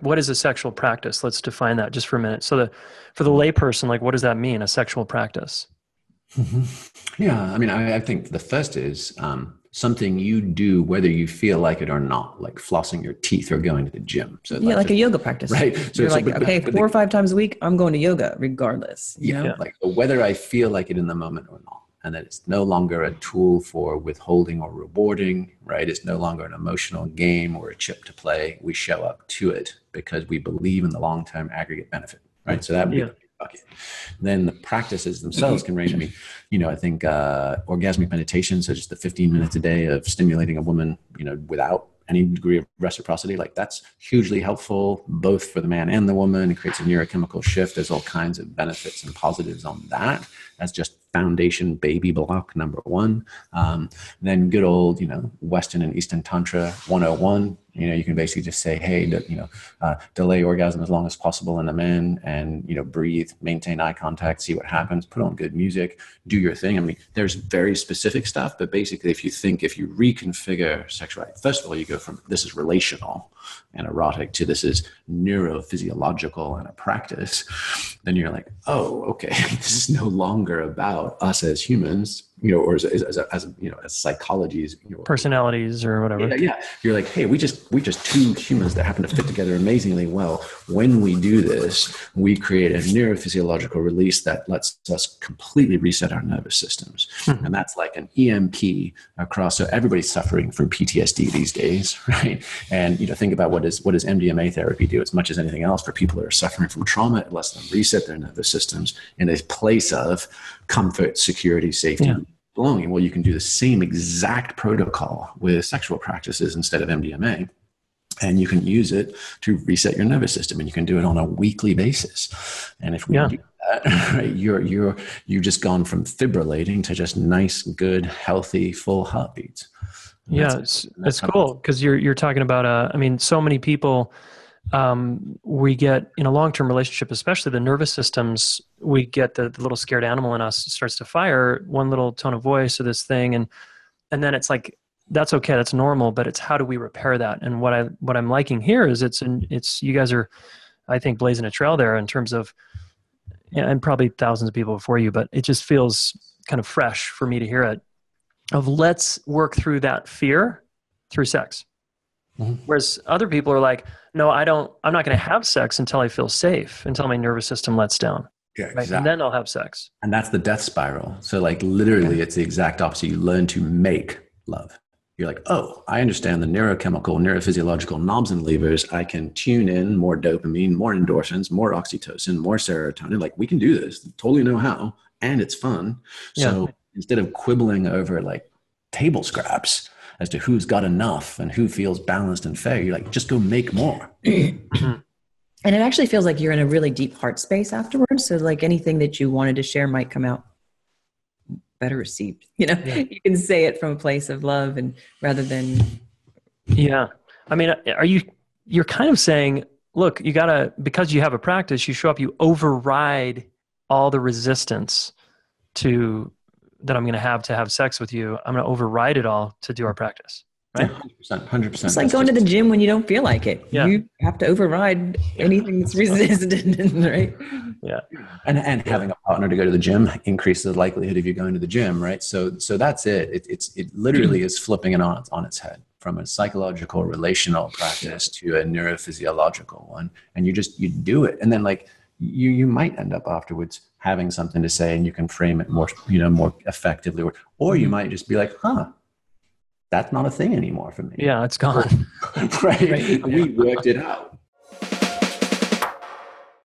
what is a sexual practice? Let's define that just for a minute. So for the layperson, like, what does that mean, a sexual practice? Yeah, I mean, I think the first is something you do whether you feel like it or not, like flossing your teeth or going to the gym. So Yeah, like a yoga practice. right. You're like, okay, 4 or 5 times a week, I'm going to yoga regardless. You know? Like whether I feel like it in the moment or not. And that it's no longer a tool for withholding or rewarding, right? It's no longer an emotional game or a chip to play. We show up to it because we believe in the long-term aggregate benefit, right? So that would be the bucket. Then the practices themselves can range. I mean, I think orgasmic meditation, so just the 15 minutes a day of stimulating a woman, without any degree of reciprocity, like that's hugely helpful both for the man and the woman. It creates a neurochemical shift. There's all kinds of benefits and positives on that. That's just foundation baby block number one. Then good old, Western and Eastern Tantra 101. You can basically just say, hey, delay orgasm as long as possible in a man and, breathe, maintain eye contact, see what happens, put on good music, do your thing. I mean, there's very specific stuff, but basically if you reconfigure sexuality, first of all, you go from this is relational and erotic to this is neurophysiological and a practice, then you're like, oh, okay, this is no longer about us as humans, or as psychologies, personalities or whatever. Yeah. You're like, hey, we just two humans that happen to fit together amazingly well. When we do this, we create a neurophysiological release that lets us completely reset our nervous systems. Mm-hmm. And that's like an EMP across. So everybody's suffering from PTSD these days, right? And think about what does MDMA therapy do? As much as anything else for people that are suffering from trauma, it lets them reset their nervous systems in a place of comfort, security, safety. Yeah. Belonging. Well, you can do the same exact protocol with sexual practices instead of MDMA, and you can use it to reset your nervous system, and you can do it on a weekly basis. And if we do that, right, you're just gone from fibrillating to just nice, good, healthy, full heartbeats. And it's cool because you're talking about. So many people. We get in a long-term relationship, especially the nervous systems, we get the little scared animal in us starts to fire one little tone of voice or this thing. And then it's like, that's okay. That's normal, but it's how do we repair that? And what I'm liking here is it's you guys are, I think, blazing a trail there in terms of, and probably thousands of people before you, but it just feels kind of fresh for me to hear it of let's work through that fear through sex. Mm-hmm. Whereas other people are like, no, I'm not going to have sex until I feel safe, until my nervous system lets down. Yeah, right? exactly. And then I'll have sex. And that's the death spiral. So like literally it's the exact opposite. You learn to make love. You're like, oh, I understand the neurophysiological knobs and levers. I can tune in more dopamine, more endorphins, more oxytocin, more serotonin. Like we can do this. Totally know how. And it's fun. So instead of quibbling over like table scraps as to who's got enough and who feels balanced and fair, you're like, just go make more. And it actually feels like you're in a really deep heart space afterwards. So like anything that you wanted to share might come out better received. You can say it from a place of love and rather than. Yeah. I mean, you're kind of saying, look, because you have a practice, you show up, you override all the resistance that I'm going to have sex with you. I'm going to override it all to do our practice. Right? 100%. It's like going to the gym when you don't feel like it. Yeah. You have to override anything that's resistant, right? Yeah. And having a partner to go to the gym increases the likelihood of you going to the gym, right? So that's it. It literally is flipping it on its head from a psychological relational practice to a neurophysiological one. And you do it. And then like you might end up afterwards having something to say and you can frame it more, more effectively, or you might just be like, that's not a thing anymore for me. Yeah, it's gone. right. We worked it out.